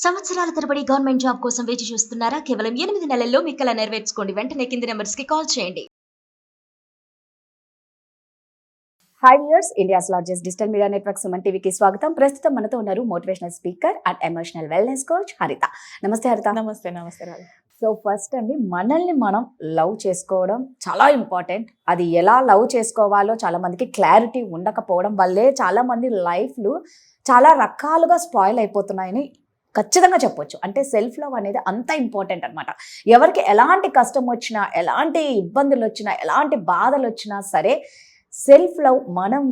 సంవత్సరాల తరబడి government job కోసం వేచి చూస్తున్నారా? కేవలం 8 నెలల్లో మీ కల నెరవేర్చుకోండి. వెంటనే కింది నంబర్స్‌కి కాల్ చేయండి. Hi viewers, India's largest digital media network Suman టీవీకి స్వాగతం. ప్రస్తుతం మనతో ఉన్నారు motivational speaker and emotional wellness coach హరిత. నమస్తే హరిత. నమస్తే రాజు. సో ఫస్ట్ అండి, మనల్ని మనం లవ్ చేసుకోవడం చాలా ఇంపార్టెంట్. అది ఎలా లవ్ చేసుకోవాలో చాలా మందికి క్లారిటీ ఉండకపోవడం వల్లే చాలా మంది లైఫ్లు చాలా రకాలుగా స్పాయిల్ అయిపోతున్నాయని ఖచ్చితంగా చెప్పొచ్చు. అంటే సెల్ఫ్ లవ్ అనేది అంత ఇంపార్టెంట్ అనమాట. ఎవరికి ఎలాంటి కష్టం వచ్చినా, ఎలాంటి ఇబ్బందులు వచ్చినా, ఎలాంటి బాధలు వచ్చినా సరే సెల్ఫ్ లవ్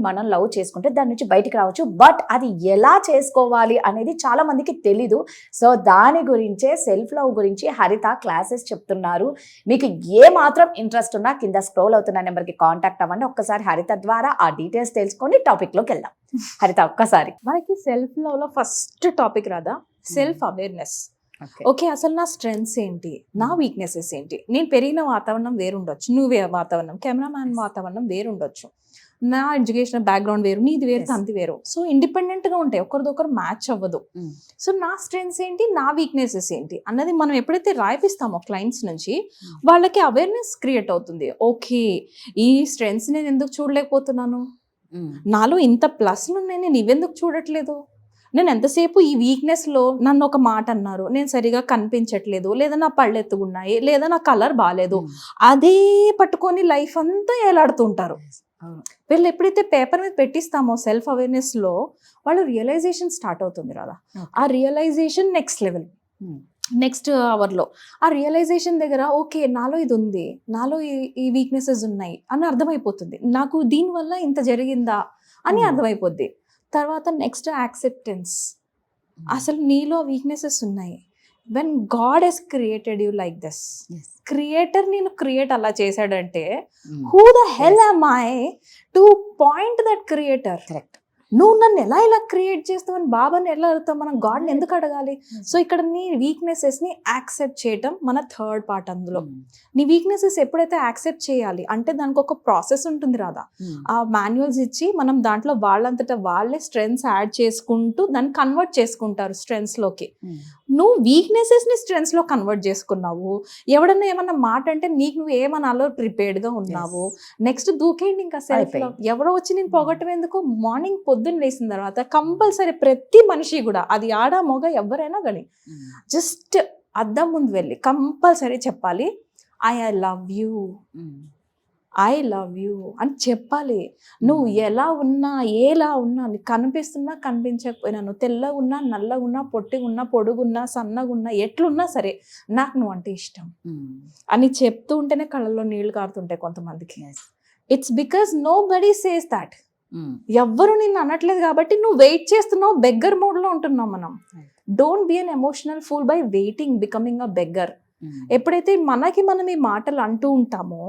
మనం లవ్ చేసుకుంటే దాని నుంచి బయటికి రావచ్చు. బట్ అది ఎలా చేసుకోవాలి అనేది చాలా మందికి తెలీదు. సో దాని గురించే సెల్ఫ్ లవ్ గురించి హరిత క్లాసెస్ చెప్తున్నారు. మీకు ఏ మాత్రం ఇంట్రెస్ట్ ఉన్నా కింద స్క్రోల్ అవుతున్న నెంబర్కి కాంటాక్ట్ అవ్వండి. ఒక్కసారి హరిత ద్వారా ఆ డీటెయిల్స్ తెలుసుకొని టాపిక్లోకి వెళ్దాం. హరిత, ఒక్కసారి మనకి సెల్ఫ్ లవ్ లో ఫస్ట్ టాపిక్ రాదా, సెల్ఫ్ అవేర్నెస్. ఓకే, అసలు నా స్ట్రెంగ్స్ ఏంటి, నా వీక్నెసెస్ ఏంటి. నేను పెరిగిన వాతావరణం వేరుండొచ్చు, నువ్వే వాతావరణం, కెమెరామ్యాన్ వాతావరణం వేరుండొచ్చు, నా ఎడ్యుకేషన్ బ్యాక్గ్రౌండ్ వేరు, నీది వేరు, తంది వేరు. సో ఇండిపెండెంట్ గా ఉంటాయి, ఒకరిదొకరు మ్యాచ్ అవ్వదు. సో నా స్ట్రెంగ్స్ ఏంటి, నా వీక్నెసెస్ ఏంటి అన్నది మనం ఎప్పుడైతే రాయిపిస్తామో క్లయింట్స్ నుంచి, వాళ్ళకి అవేర్నెస్ క్రియేట్ అవుతుంది. ఓకే, ఈ స్ట్రెంగ్స్ నేను ఎందుకు చూడలేకపోతున్నాను, నాలో ఇంత ప్లస్లు ఉన్నాయి, నేను ఇవెందుకు చూడట్లేదు, నేను ఎంతసేపు ఈ వీక్నెస్లో నన్ను ఒక మాట అన్నారు, నేను సరిగా కనిపించట్లేదు, లేదా నా పళ్ళు ఎత్తుకున్నాయి, లేదా నా కలర్ బాగాలేదు, అదే పట్టుకొని లైఫ్ అంతా ఏలాడుతుంటారు. వీళ్ళు ఎప్పుడైతే పేపర్ మీద పెట్టిస్తామో సెల్ఫ్ అవేర్నెస్లో, వాళ్ళు రియలైజేషన్ స్టార్ట్ అవుతుంది కదా. ఆ రియలైజేషన్ నెక్స్ట్ లెవెల్, నెక్స్ట్ అవర్లో ఆ రియలైజేషన్ దగ్గర ఓకే నాలో ఇది ఉంది, నాలో ఈ వీక్నెసెస్ ఉన్నాయి అని అర్థమైపోతుంది. నాకు దీనివల్ల ఇంత జరిగిందా అని అర్థమైపోద్ది. తర్వాత నెక్స్ట్ యాక్సెప్టెన్స్. అసలు నీలో వీక్నెసెస్ ఉన్నాయి. When God has created you like this, creator నేను క్రియేట్ అలా చేశాడంటే who the hell am I to point that creator. Correct. నువ్వు నన్ను ఎలా ఇలా క్రియేట్ చేస్తావని బాబాని ఎలా అడుగుతావు, మనం గాడ్ని ఎందుకు అడగాలి? సో ఇక్కడ నీ వీక్నెసెస్ని యాక్సెప్ట్ చేయటం మన థర్డ్ పార్ట్. అందులో నీ వీక్నెసెస్ ఎప్పుడైతే యాక్సెప్ట్ చేయాలి అంటే దానికి ఒక ప్రాసెస్ ఉంటుంది రాదా. ఆ మాన్యువల్స్ ఇచ్చి మనం దాంట్లో వాళ్ళంతటా వాళ్ళే స్ట్రెంగ్స్ యాడ్ చేసుకుంటూ దాన్ని కన్వర్ట్ చేసుకుంటారు స్ట్రెంగ్స్లోకి. నువ్వు వీక్నెసెస్ని స్ట్రెంగ్స్లో కన్వర్ట్ చేసుకున్నావు. ఎవడన్నా ఏమన్నా మాట అంటే నీకు నువ్వు ఏమనాలో ప్రిపేర్డ్గా ఉన్నావు. నెక్స్ట్ దూకేయండి ఇంకా సెల్ఫ్ లవ్. ఎవరో వచ్చి నేను పొగట్టం ఎందుకు, మార్నింగ్ పొద్దున్న లేసిన తర్వాత కంపల్సరీ ప్రతి మనిషి కూడా, అది ఆడ మొగ ఎవరైనా కానీ, జస్ట్ అద్దం ముందు వెళ్ళి కంపల్సరీ చెప్పాలి I love you, I love you అని చెప్పాలి. నువ్వు ఎలా ఉన్నా, ఎలా ఉన్నా, నీకు కనిపిస్తున్నా కనిపించకపోయినా, నువ్వు తెల్లగా ఉన్నా, నల్లగా ఉన్నా, పొట్టిగా ఉన్నా, పొడుగున్నా, సన్నగా ఉన్నా, ఎట్లున్నా సరే నాకు నువ్వు అంటే ఇష్టం అని చెప్తూ ఉంటేనే కళ్ళల్లో నీళ్లు కారుతుంటాయి కొంతమందికి. It's because nobody says that. ఎవ్వరు నిన్ను అనట్లేదు కాబట్టి నువ్వు వెయిట్ చేస్తున్నావు, బెగ్గర్ మోడ్లో ఉంటున్నావు మనం. Don't be an emotional pool by waiting, becoming a beggar. ఎప్పుడైతే మనకి మనం ఈ మాటలు అంటూ ఉంటామో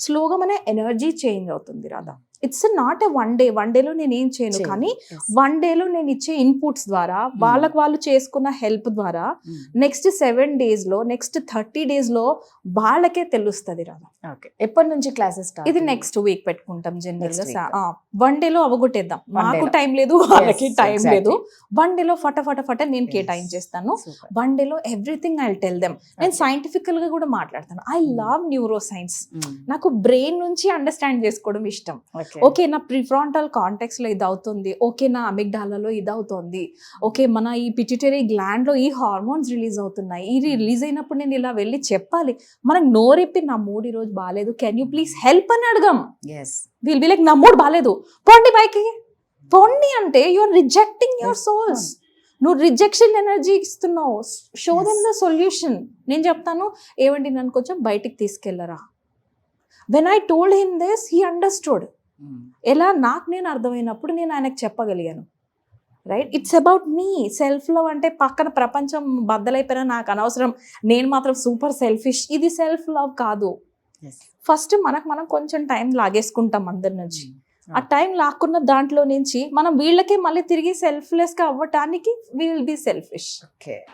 స్లోగా మన ఎనర్జీ చేంజ్ అవుతుంది రాదా. ఇట్స్ నాట్ ఎ వన్ డేలో నేను ఏం చేయను, కానీ వన్ డేలో నేను ఇచ్చే ఇన్పుట్స్ ద్వారా, వాళ్ళకు వాళ్ళు చేసుకున్న హెల్ప్ ద్వారా నెక్స్ట్ 7 daysలో, నెక్స్ట్ 30 daysలో వాళ్ళకే తెలుస్తుంది రాదా. ఎప్పటి నుంచి క్లాసెస్? ఇది నెక్స్ట్ వీక్ పెట్టుకుంటాం జనరల్ గా. వన్ డేలో అవగొట్టేద్దాం, మాకు టైం లేదు, వాళ్ళకి టైం లేదు. వన్ డేలో ఫట నేను కేటాయించేస్తాను. వన్ డేలో ఎవ్రీథింగ్ ఐ టెల్ దెమ్. నేను సైంటిఫికల్ గా కూడా మాట్లాడతాను. I love neuro science. నాకు బ్రెయిన్ నుంచి అండర్స్టాండ్ చేసుకోవడం ఇష్టం. ఓకే, నా ప్రిఫ్రాంటల్ కాంటెక్స్ లో ఇది అవుతుంది, ఓకే నా అమిగ్డాలలో ఇది అవుతుంది, ఓకే మన ఈ పిట్యూటరీ గ్లాండ్ లో ఈ హార్మోన్స్ రిలీజ్ అవుతున్నాయి, ఇది రిలీజ్ అయినప్పుడు నేను ఇలా వెళ్ళి చెప్పాలి. మనకు నోరెప్పి నా మూడు ఈ రోజు బాగాలేదు, కెన్ యూ ప్లీజ్ హెల్ప్ అని అడగం. విల్ బి లైక్ నా మూడు బాగాలేదు, పోండి పైకి పోండి అంటే you are rejecting your souls. నువ్వు రిజెక్షన్ ఎనర్జీ ఇస్తున్నావు. Show them the solution. నేను చెప్తాను, ఏమండి నన్ను కొంచెం బయటికి తీసుకెళ్లరా. When I told him this he understood. ఎలా నాకు నేను అర్థమైనప్పుడు నేను ఆయనకు చెప్పగలిగాను. Right, it's about me. Self love అంటే పక్కన ప్రపంచం బద్దలైపోయినా నాకు అనవసరం, నేను మాత్రం సూపర్ సెల్ఫిష్, ఇది సెల్ఫ్ లవ్ కాదు. ఫస్ట్ మనకు మనం కొంచెం టైం లాగేసుకుంటాం అందరి నుంచి. ఆ టైం లాక్కున్న దాంట్లో నుంచి మనం వీళ్ళకే మళ్ళీ తిరిగి సెల్ఫ్లెస్గా అవ్వటానికి వీ విల్ బి సెల్ఫిష్.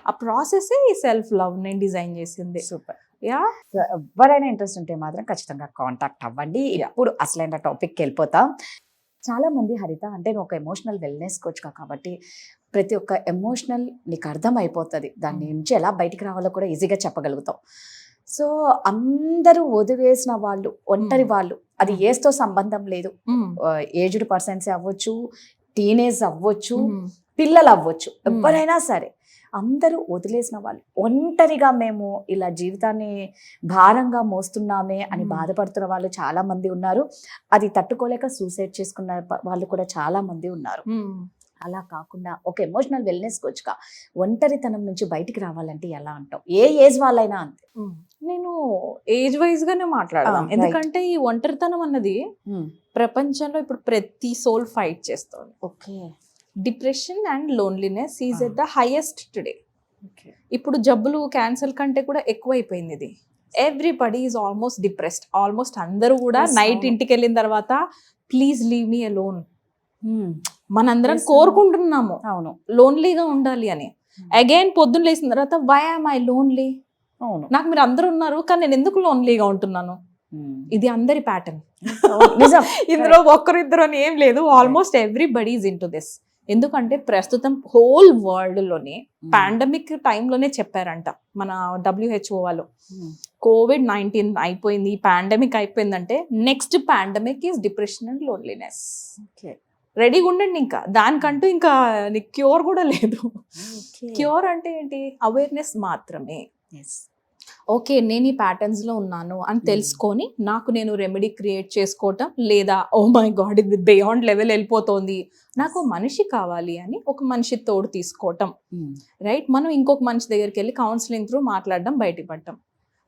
ఆ ప్రాసెస్ ఈ సెల్ఫ్ లవ్ నేను డిజైన్ చేసింది. సూపర్. ఎవరైనా ఇంట్రెస్ట్ ఉంటే మాత్రం ఖచ్చితంగా కాంటాక్ట్ అవ్వండి. ఇప్పుడు అసలైన టాపిక్కి వెళ్ళిపోతాం. చాలా మంది హరిత అంటే నువ్వు ఒక ఎమోషనల్ వెల్నెస్ కోచ్ కాబట్టి ప్రతి ఒక్క ఎమోషనల్ నీకు అర్థమైపోతుంది, దాని నుంచి ఎలా బయటికి రావాలో కూడా ఈజీగా చెప్పగలుగుతాం. సో అందరూ వదిలేసిన వాళ్ళు, ఒంటరి వాళ్ళు, అది ఏజ్తో సంబంధం లేదు, ఏజ్డ్ పర్సన్స్ అవ్వచ్చు, టీనేజ్ అవ్వచ్చు, పిల్లలు అవ్వచ్చు, ఎవరైనా సరే అందరూ వదిలేసిన వాళ్ళు, ఒంటరిగా మేము ఇలా జీవితాన్ని భారంగా మోస్తున్నామే అని బాధపడుతున్న వాళ్ళు చాలా మంది ఉన్నారు. అది తట్టుకోలేక సూసైడ్ చేసుకున్న వాళ్ళు కూడా చాలా మంది ఉన్నారు. అలా కాకుండా ఒక ఎమోషనల్ వెల్నెస్ కోచ్గా ఒంటరితనం నుంచి బయటికి రావాలంటే ఎలా అంటావు? ఏ ఏజ్ వాళ్ళైనా అంతే. నేను ఏజ్ వైజ్ గానే మాట్లాడదాం, right. ఎందుకంటే ఈ ఒంటరితనం అన్నది ప్రపంచంలో ఇప్పుడు ప్రతి సోల్ ఫైట్ చేస్తుంది. Okay. Depression and loneliness is at the highest today. ఇప్పుడు జబ్బులు క్యాన్సర్ కంటే కూడా ఎక్కువైపోయింది ఇది. Everybody is almost depressed. Almost అందరూ కూడా Yes, నైట్ అవును. ఇంటికి వెళ్ళిన తర్వాత ప్లీజ్ లీవ్ మీ అలోన్ మనందరం కోరుకుంటున్నాము అవును లోన్లీగా ఉండాలి అని. అగైన్ పొద్దున్న లేచిన తర్వాత వై ఆమ్ ఐ లోన్లీ, అవును నాకు మీరు అందరూ ఉన్నారు కానీ నేను ఎందుకు లోన్లీగా ఉంటున్నాను. ఇది అందరి ప్యాటర్న్. నిజం. ఇందులో ఒక్కరిద్దరు అని ఏం లేదు, almost everybody is in to this. ఎందుకంటే ప్రస్తుతం హోల్ వరల్డ్ లోనే పాండమిక్ టైంలోనే చెప్పారంట మన WHO వాళ్ళు, COVID-19 అయిపోయింది, ఈ పాండమిక్ అయిపోయిందంటే next pandemic is depression and loneliness. రెడీగా ఉండండి, ఇంకా దానికంటూ ఇంకా క్యూర్ కూడా లేదు. క్యూర్ అంటే ఏంటి? అవేర్నెస్ మాత్రమే. ఓకే, నేను ఈ ప్యాటర్న్స్ లో ఉన్నాను అని తెలుసుకొని నాకు నేను రెమెడీ క్రియేట్ చేసుకోవటం, లేదా ఓ మై గాడ్ ఇది బియాండ్ లెవెల్ వెళ్ళిపోతుంది, నాకు మనిషి కావాలి అని ఒక మనిషి తోడు తీసుకోవటం, రైట్. మనం ఇంకొక మనిషి దగ్గరికి వెళ్ళి కౌన్సిలింగ్ త్రూ మాట్లాడడం, బయటపడటం.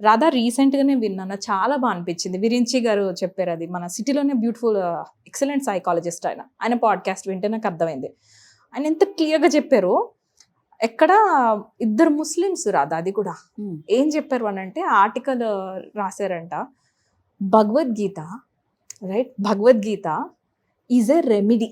రాధా రీసెంట్ గానే విన్నాను, చాలా బాగా అనిపించింది. విరించి గారు చెప్పారు, అది మన సిటీలోనే బ్యూటిఫుల్ ఎక్సలెంట్ సైకాలజిస్ట్ ఆయన పాడ్కాస్ట్ వింటే నాకు అర్థమైంది. ఆయన ఎంత క్లియర్గా చెప్పారు. ఎక్కడ ఇద్దరు ముస్లిమ్స్, రాధా అది కూడా ఏం చెప్పారు అని అంటే, ఆర్టికల్ రాశారంట, Bhagavad Gita right, Bhagavad Gita is a remedy,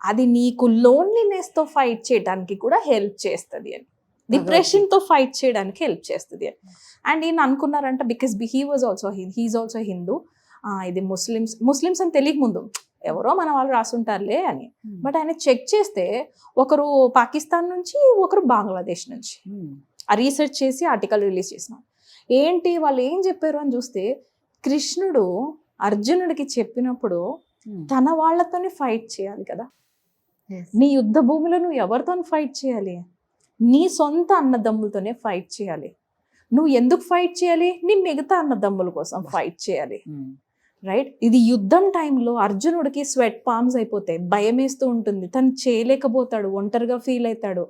అది నీకు లోన్లీనెస్ తో ఫైట్ చేయడానికి కూడా హెల్ప్ చేస్తుంది అని, డిప్రెషన్ తో ఫైట్ చేయడానికి హెల్ప్ చేస్తుంది అని. అండ్ ఈయన అనుకున్నారంట, బికాస్ హీఈస్ ఆల్సో హిందూ, ఇది ముస్లిమ్స్ అని తెలియక ముందు ఎవరో మన వాళ్ళు రాసుంటారులే అని. బట్ ఆయన చెక్ చేస్తే ఒకరు పాకిస్తాన్ నుంచి, ఒకరు బంగ్లాదేశ్ నుంచి ఆ రీసెర్చ్ చేసి ఆర్టికల్ రిలీజ్ చేసినాం. ఏంటి వాళ్ళు ఏం చెప్పారు అని చూస్తే, కృష్ణుడు అర్జునుడికి చెప్పినప్పుడు తన వాళ్ళతోనే ఫైట్ చేయాలి కదా, నీ యుద్ధ భూమిలో నువ్వు ఎవరితో ఫైట్ చేయాలి? నీ సొంత అన్నదమ్ములతోనే ఫైట్ చేయాలి. నువ్వు ఎందుకు ఫైట్ చేయాలి? నీ మిగతా అన్నదమ్ముల కోసం ఫైట్ చేయాలి, రైట్. ఇది యుద్ధం టైంలో అర్జునుడికి స్వెట్ పామ్స్ అయిపోతాయి, భయం వేస్తూ ఉంటుంది, తను చేయలేకపోతాడు, ఒంటరిగా ఫీల్ అవుతాడు,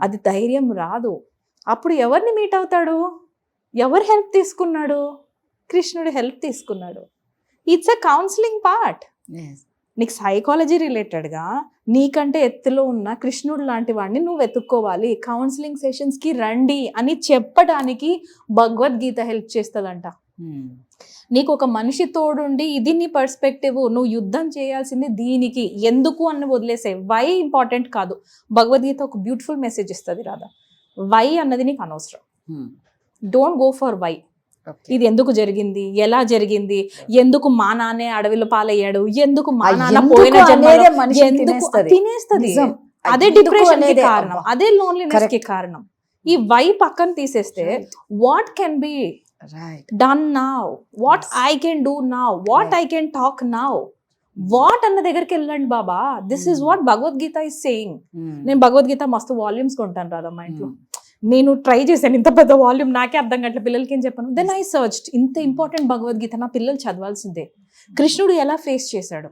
అది ధైర్యం రాదు. అప్పుడు ఎవరిని మీట్ అవుతాడు? ఎవరు హెల్ప్ తీసుకున్నాడు? కృష్ణుడు హెల్ప్ తీసుకున్నాడు. It's a counselling part. నీకు సైకాలజీ రిలేటెడ్గా నీకంటే ఎత్తులో ఉన్న కృష్ణుడు లాంటి వాడిని నువ్వు వెతుక్కోవాలి, కౌన్సిలింగ్ సెషన్స్కి రండి అని చెప్పడానికి భగవద్గీత హెల్ప్ చేస్తుందంట. నీకు ఒక మనిషి తోడుండి, ఇది నీ పర్స్పెక్టివ్, నువ్వు యుద్ధం చేయాల్సింది దీనికి, ఎందుకు అని వదిలేసే. వై ఇంపార్టెంట్ కాదు. భగవద్గీత ఒక బ్యూటిఫుల్ మెసేజ్ ఇస్తుంది రాదా, వై అన్నది నీకు అనవసరం. Don't go for why. ఇది ఎందుకు జరిగింది, ఎలా జరిగింది, ఎందుకు మా నాన్నే అడవిలో పాలయ్యాడు, ఎందుకు మా నాన్న పోయిన జన్మలో తినేస్తుంది, అదే డిప్రెషన్ కి కారణం, అదే లోన్లీనెస్ కి కారణం. ఈ వై పక్కన తీసేస్తే what can be done now, what I can do now, what I can talk now, what అన్న దగ్గరికి వెళ్ళండి బాబా. This is what Bhagavad Gita is saying. నేను భగవద్గీత మస్తు వాల్యూమ్స్ కొంటాను రాదా మా ఇంట్లో. నేను ట్రై చేశాను, ఇంత పెద్ద వాల్యూమ్ నాకే అర్థం కావట్లే, పిల్లలకి ఏం చెప్పాను. దెన్ ఐ సర్చ్డ్, ఇంత ఇంపార్టెంట్ భగవద్గీత నా పిల్లలు చదవాల్సిందే. కృష్ణుడు ఎలా ఫేస్ చేశాడు.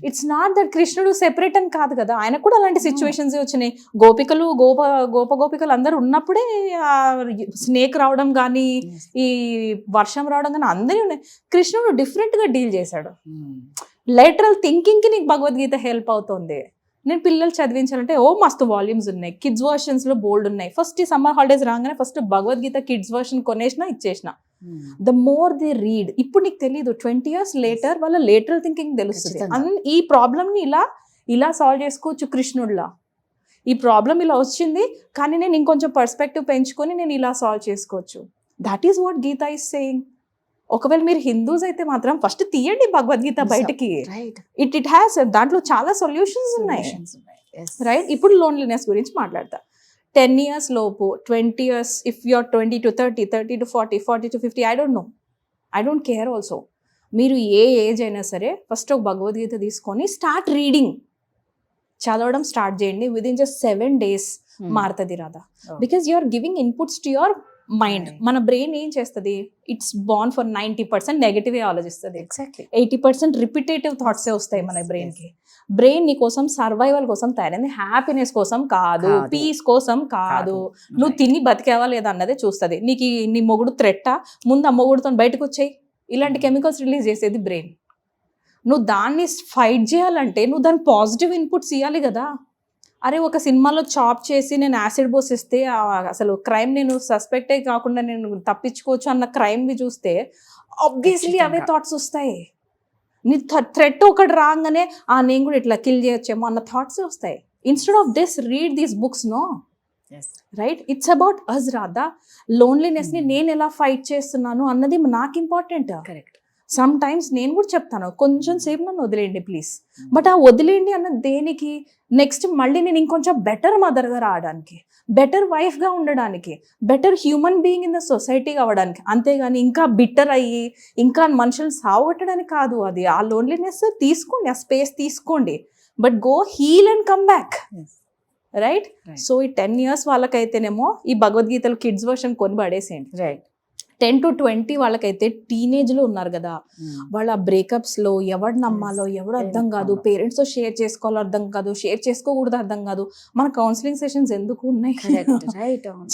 ఇట్స్ నాట్ దట్ కృష్ణుడు సెపరేట్ అని కాదు కదా, ఆయన కూడా అలాంటి సిచ్యువేషన్స్ వచ్చినాయి. గోపికలు అందరూ ఉన్నప్పుడే స్నేక్ రావడం కానీ, ఈ వర్షం రావడం కానీ అందరి ఉన్నాయి. కృష్ణుడు డిఫరెంట్ గా డీల్ చేశాడు. లేటరల్ థింకింగ్ కి నీకు భగవద్గీత హెల్ప్ అవుతుంది. నేను పిల్లలు చదివించాలంటే మస్తు వాల్యూమ్స్ ఉన్నాయి, కిడ్స్ వర్షన్స్ లో బోల్డ్ ఉన్నాయి. ఫస్ట్ ఈ సమ్మర్ హాలిడేస్ రాగానే ఫస్ట్ భగవద్గీత కిడ్స్ వర్షన్ కొనేసిన, ఇచ్చేసిన. ద మోర్ దే రీడ్, ఇప్పుడు నీకు తెలీదు, 20 years లేటర్ వాళ్ళ లేటరల్ థింకింగ్ తెలుస్తుంది. ఈ ప్రాబ్లమ్ ని ఇలా సాల్వ్ చేసుకోవచ్చు కృష్ణుడిలా. ఈ ప్రాబ్లం ఇలా వచ్చింది కానీ నేను ఇంకొంచెం పర్స్పెక్టివ్ పెంచుకొని నేను ఇలా సాల్వ్ చేసుకోవచ్చు. That is what Geeta is saying. ఒకవేళ మీరు హిందూస్ అయితే మాత్రం ఫస్ట్ తీయండి భగవద్గీత బయటకి. ఇట్ హ్యాస్, దాంట్లో చాలా సొల్యూషన్స్ ఉన్నాయి. రైట్? ఇప్పుడు లోన్లీనెస్ గురించి మాట్లాడతా. 10 years లోపు, 20 years, if you're 20 to 30, 30 to 40, 40 to 50, I don't know, I don't care also. మీరు ఏ ఏజ్ అయినా సరే ఫస్ట్ ఒక భగవద్గీత తీసుకొని స్టార్ట్ రీడింగ్, చదవడం స్టార్ట్ చేయండి. విదిన్ జస్ట్ 7 days మారుతుంది Radha, because you are giving inputs to your mind. మన బ్రెయిన్ ఏం చేస్తుంది, ఇట్స్ బాన్ ఫర్ 90% నెగటివ్ ఆలోచిస్తుంది, ఎగ్జాక్ట్లీ 80% రిపిటేటివ్ థాట్సే వస్తాయి మన బ్రెయిన్కి. బ్రెయిన్ నీ కోసం సర్వైవల్ కోసం తయారైంది, హ్యాపీనెస్ కోసం కాదు, పీస్ కోసం కాదు. నువ్వు తిని బతికేవా లేదా అన్నదే చూస్తుంది. నీకు నీ మొగుడు థ్రెట్టా, ముందు ఆ మొగుడుతో బయటకు వచ్చాయి, ఇలాంటి కెమికల్స్ రిలీజ్ చేసేది బ్రెయిన్. నువ్వు దాన్ని ఫైట్ చేయాలంటే నువ్వు దాని పాజిటివ్ ఇన్పుట్స్ ఇవ్వాలి కదా. అరే ఒక సినిమాలో చాప్ చేసి నేను యాసిడ్ పోసిస్తే అసలు క్రైమ్ నేను సస్పెక్టే కాకుండా నేను తప్పించుకోవచ్చు అన్న క్రైమ్వి చూస్తే ఆబ్వియస్లీ అవే థాట్స్ వస్తాయి. నీ థ్రెట్ ఒకటి రాగానే నేను కూడా ఇట్లా కిల్ చేయొచ్చేమో అన్న థాట్స్ వస్తాయి. Instead of this read these books, no, right? It's about us Radha. లోన్లీనెస్ని నేను ఎలా ఫైట్ చేస్తున్నాను అన్నది నాకు ఇంపార్టెంట్. కరెక్ట్. సమ్ టైమ్స్ నేను కూడా చెప్తాను, కొంచెం సేపు నన్ను వదిలేయండి ప్లీజ్. బట్ ఆ వదిలేయండి అన్న దేనికి, నెక్స్ట్ మళ్ళీ నేను ఇంకొంచెం బెటర్ మదర్గా రావడానికి, బెటర్ వైఫ్గా ఉండడానికి, better human being in the society అవ్వడానికి. అంతేగాని ఇంకా బిట్టర్ అయ్యి ఇంకా మనుషులు సావగొట్టడానికి కాదు. అది ఆ లోన్లీనెస్ తీసుకోండి, ఆ స్పేస్ తీసుకోండి, but go heal and come back, right? So ఈ 10 years వాళ్ళకైతేనేమో ఈ భగవద్గీతలు కిడ్స్ వర్షన్ కొని పడేసేయండి. రైట్. 10 to 20 వాళ్ళకైతే టీనేజ్లో ఉన్నారు కదా, వాళ్ళ బ్రేకప్స్లో ఎవడు నమ్మాలో ఎవడు అర్థం కాదు, పేరెంట్స్తో షేర్ చేసుకోవాలో అర్థం కాదు, షేర్ చేసుకోకూడదు అర్థం కాదు. మన కౌన్సిలింగ్ సెషన్స్ ఎందుకు ఉన్నాయి?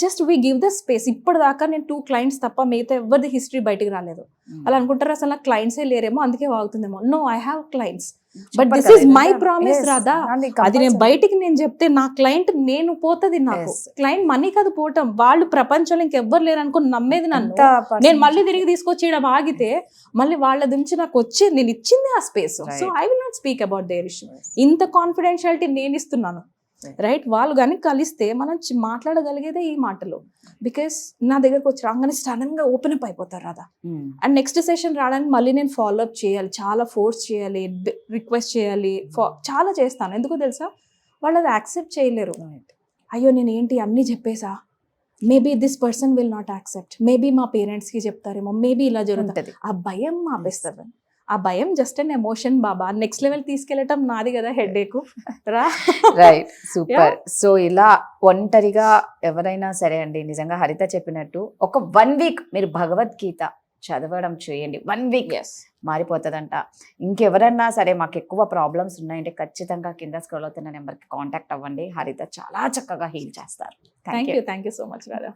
Just we give the space. ఇప్పటిదాకా నేను 2 clients తప్ప మిగతా ఎవరిది హిస్టరీ బయటికి రాలేదు. అలా అనుకుంటారు అసలు నాకు క్లయింట్సే లేరేమో అందుకే వాగుతుందేమో. No, I have clients, but this is my promise Radha. అది నేను బయటికి నేను చెప్తే నా క్లయింట్ నేను పోతుంది. నాకు క్లయింట్ మనీ కాదు పోవటం, వాళ్ళు ప్రపంచంలో ఇంకెవ్వరు లేరు అనుకుని నమ్మేది నన్ను. నేను మళ్ళీ తిరిగి తీసుకొచ్చి ఇక్కడ ఆగితే మళ్ళీ వాళ్ళ నుంచి నాకు వచ్చి నేను ఇచ్చింది ఆ space. So I will not speak about their issue. ఇంత కాన్ఫిడెన్షియాలిటీ నేను ఇస్తున్నాను, రైట్? వాళ్ళు కానీ కలిస్తే మనం మాట్లాడగలిగేదే ఈ మాటలు. బికాస్ నా దగ్గరకు వచ్చి రాగానే సడన్ గా ఓపెన్ అప్ అయిపోతారు కదా. అండ్ నెక్స్ట్ సెషన్ రావడానికి మళ్ళీ నేను ఫాలో అప్ చేయాలి, చాలా ఫోర్స్ చేయాలి, రిక్వెస్ట్ చేయాలి, చాలా చేస్తాను. ఎందుకో తెలుసా, వాళ్ళు అది యాక్సెప్ట్ చేయలేరు. అయ్యో నేను ఏంటి అన్నీ చెప్పేసా, maybe this person will not accept, maybe మా పేరెంట్స్కి చెప్తారేమో, మేబీ ఇలా జరుగుతుంది. ఆ భయం ఆపేస్తుంది. ఆ భయం జస్ట్ అన్ ఎమోషన్ బాబా. నెక్స్ట్ లెవెల్ తీసుకెళ్ళటం నాది కదా హెడేక్ రా. Right, super. సో ఇలా ఒంటరిగా ఎవరైనా సరే అండి, నిజంగా హరిత చెప్పినట్టు ఒక 1 week మీరు భగవద్గీత చదవడం చేయండి. 1 week మారిపోతుందంట. ఇంకెవరన్నా సరే మాకు ఎక్కువ ప్రాబ్లమ్స్ ఉన్నాయంటే ఖచ్చితంగా కింద స్క్రోల్ అవుతున్న నెంబర్కి కాంటాక్ట్ అవ్వండి. హరిత చాలా చక్కగా హీల్ చేస్తారు. Thank you so much Radha.